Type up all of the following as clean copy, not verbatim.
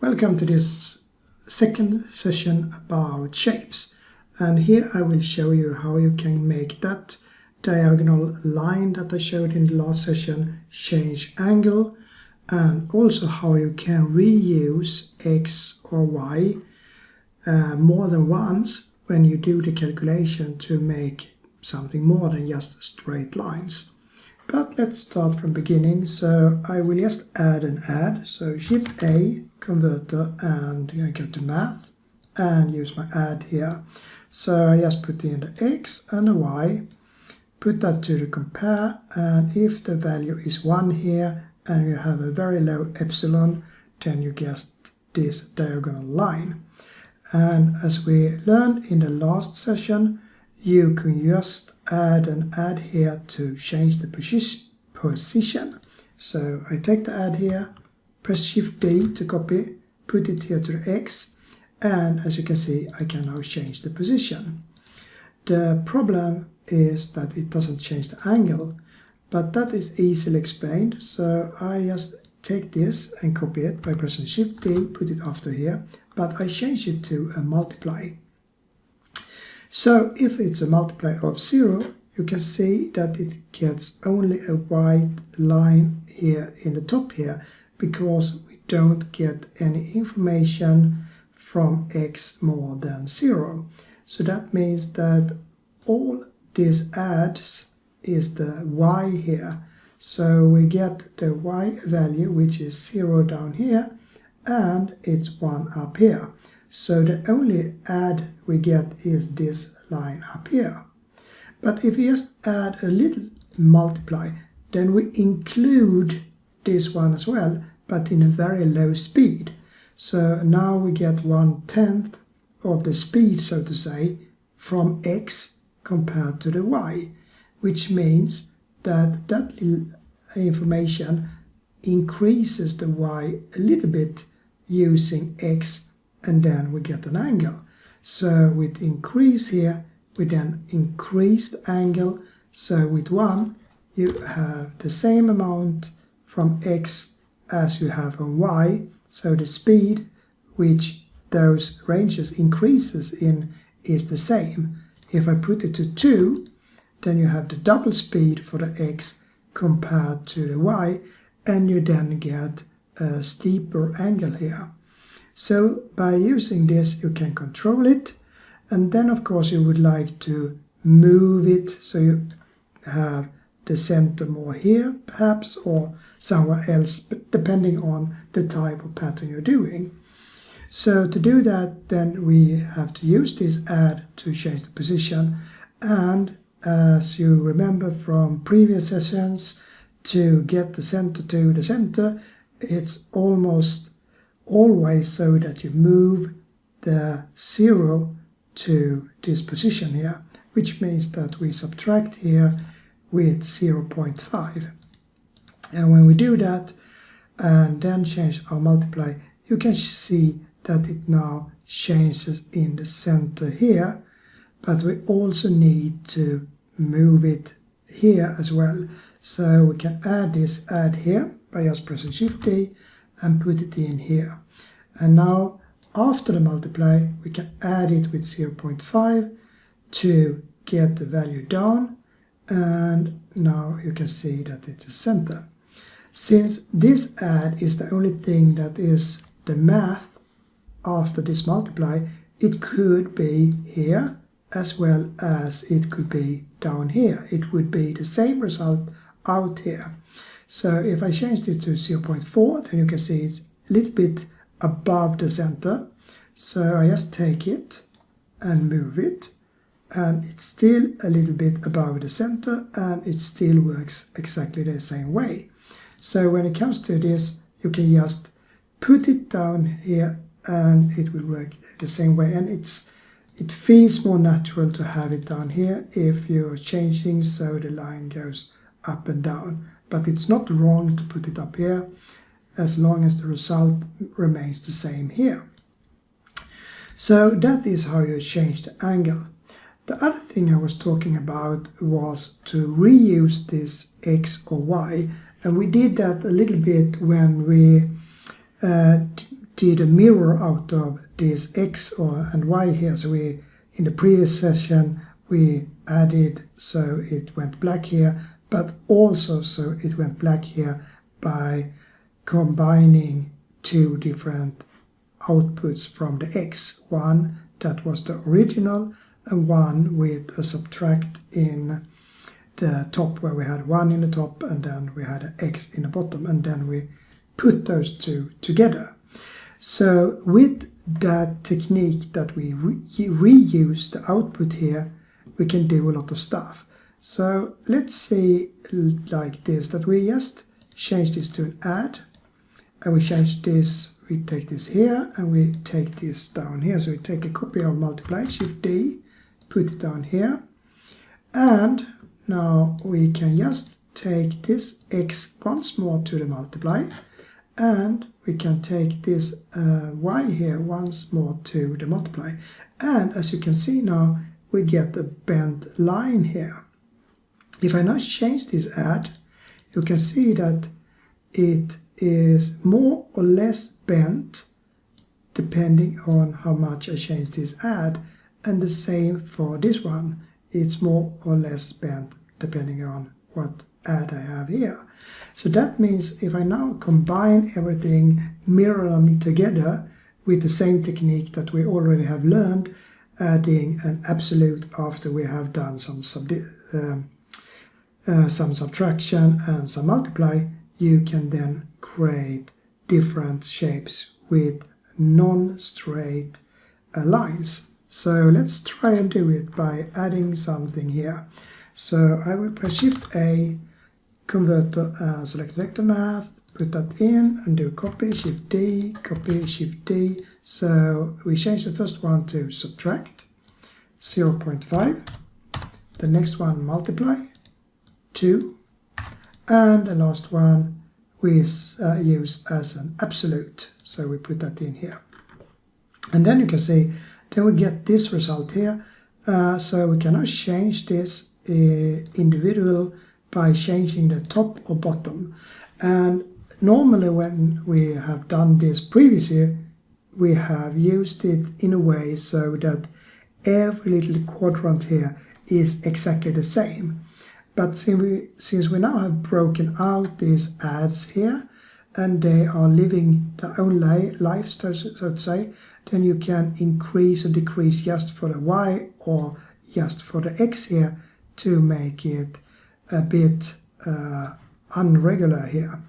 Welcome to this second session about shapes, and here I will show you how you can make that diagonal line that I showed in the last session change angle, and also how you can reuse x or y more than once when you do the calculation to make something more than just straight lines. But let's start from beginning. So I will just add an add. So Shift A, converter, and I go to math and use my add here. So I just put in the x and the y, put that to the compare, and if the value is 1 here and you have a very low epsilon, then you get this diagonal line. And as we learned in the last session, you can just add an add here to change the position. So I take the add here, press Shift D to copy, put it here to the X, and as you can see, I can now change the position. The problem is that it doesn't change the angle, but that is easily explained. So I just take this and copy it by pressing Shift D, put it after here, but I change it to a multiply. So if it's a multiply of 0, you can see that it gets only a white line here in the top here, because we don't get any information from x more than 0. So that means that all this adds is the y here. So we get the y value, which is 0 down here, and it's 1 up here. So the only add we get is this line up here. But if we just add a little multiply, then we include this one as well, but in a very low speed. So now we get 1/10 of the speed, so to say, from x compared to the y, which means that that little information increases the y a little bit using x, and then we get an angle. So with increase here, we then increase the angle. So with 1, you have the same amount from x as you have on y. So the speed which those ranges increases in is the same. If I put it to 2, then you have the double speed for the x compared to the y, and you then get a steeper angle here. So by using this, you can control it, and then of course you would like to move it so you have the center more here perhaps, or somewhere else, but depending on the type of pattern you're doing. So to do that, then we have to use this add to change the position, and as you remember from previous sessions, to get the center to the center, it's almost always so that you move the 0 to this position here, which means that we subtract here with 0.5. And when we do that and then change our multiply, you can see that it now changes in the center here, but we also need to move it here as well. So we can add this add here by just pressing Shift D and put it in here. And now after the multiply, we can add it with 0.5 to get the value down, and now you can see that it is center. Since this add is the only thing that is the math after this multiply, it could be here as well as it could be down here. It would be the same result out here. So if I change this to 0.4, then you can see it's a little bit above the center. So I just take it and move it, and it's still a little bit above the center, and it still works exactly the same way. So when it comes to this, you can just put it down here and it will work the same way, and it feels more natural to have it down here if you're changing so the line goes up and down. But it's not wrong to put it up here as long as the result remains the same here. So that is how you change the angle. The other thing I was talking about was to reuse this x or y, and we did that a little bit when we did a mirror out of this x and y here. So we, in the previous session, we added so it went black here, but also so it went black here by combining two different outputs from the x. One that was the original and one with a subtract in the top, where we had 1 in the top and then we had an x in the bottom, and then we put those two together. So with that technique that we reuse the output here, we can do a lot of stuff. So let's see like this, that we just change this to an add, and we change this, we take this here and we take this down here. So we take a copy of multiply, Shift D, put it down here, and now we can just take this x once more to the multiply, and we can take this y here once more to the multiply. And as you can see now, we get a bent line here. If I now change this add, you can see that it is more or less bent depending on how much I change this add, and the same for this one. It's more or less bent depending on what add I have here. So that means if I now combine everything, mirror them together with the same technique that we already have learned, adding an absolute after we have done some subtraction and some multiply, you can then create different shapes with non-straight lines. So let's try and do it by adding something here. So I will press Shift A, converter, select vector math, put that in and do copy, Shift D, copy, Shift D. So we change the first one to subtract, 0.5. The next one multiply, 2. And the last one we use as an absolute. So we put that in here. And then you can see, then we get this result here. So we can now change this individual by changing the top or bottom. And normally when we have done this previously, we have used it in a way so that every little quadrant here is exactly the same. But since we now have broken out these adds here, and they are living their own life, so to say, then you can increase or decrease just for the y or just for the x here to make it a bit unregular here.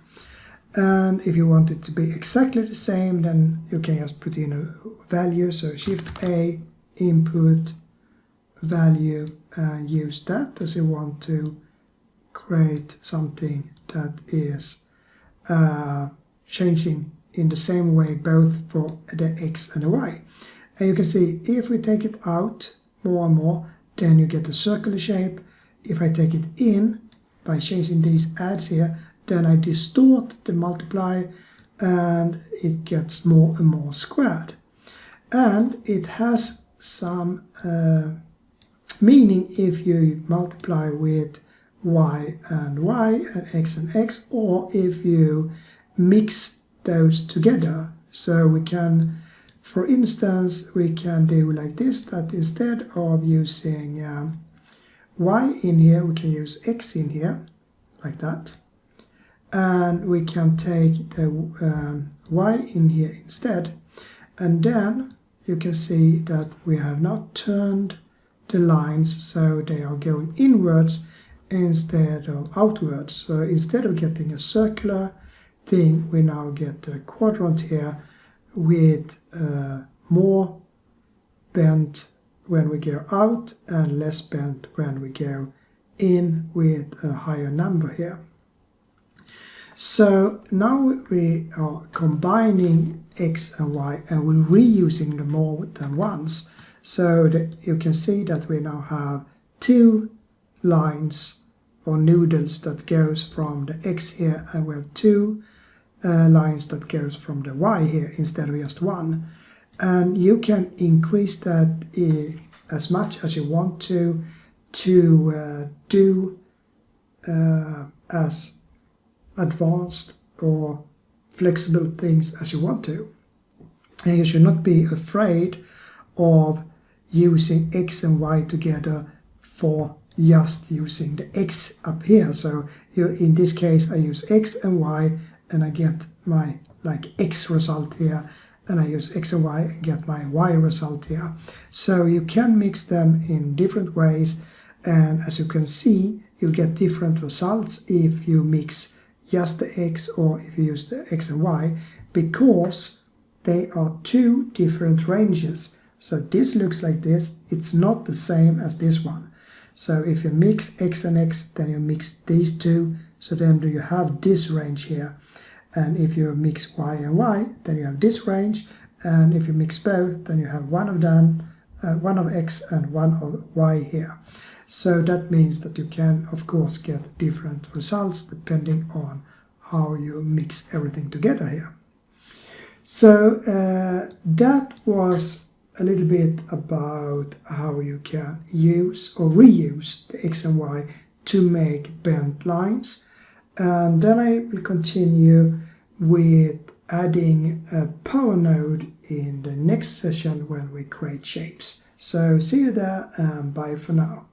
And if you want it to be exactly the same, then you can just put in a value. So Shift A, input value, and use that as you want to create something that is changing in the same way both for the x and the y. And you can see if we take it out more and more, then you get a circular shape. If I take it in by changing these adds here, then I distort the multiply and it gets more and more squared. And it has some meaning if you multiply with y and x, or if you mix those together. So we can, for instance, we can do like this, that instead of using y in here, we can use x in here, like that. And we can take the y in here instead. And then you can see that we have now turned the lines so they are going inwards instead of outwards. So instead of getting a circular thing, we now get a quadrant here with more bent when we go out and less bent when we go in with a higher number here. So now we are combining x and y, and we're reusing them more than once. So that you can see that we now have two lines or noodles that goes from the x here, and we have two lines that goes from the y here instead of just one. And you can increase that as much as you want to do as advanced or flexible things as you want to. And you should not be afraid of using X and Y together for just using the X up here. So in this case I use X and Y and I get my X result here, and I use X and Y and get my Y result here. So you can mix them in different ways, and as you can see you get different results if you mix just the X or if you use the X and Y, because they are two different ranges. So this looks like this, it's not the same as this one. So if you mix X and X, then you mix these two, so then you have this range here. And if you mix Y and Y, then you have this range, and if you mix both, then you have one of X and one of Y here. So that means that you can, of course, get different results depending on how you mix everything together here. So that was a little bit about how you can use or reuse the X and Y to make bent lines. And then I will continue with adding a power node in the next session when we create shapes. So see you there and bye for now.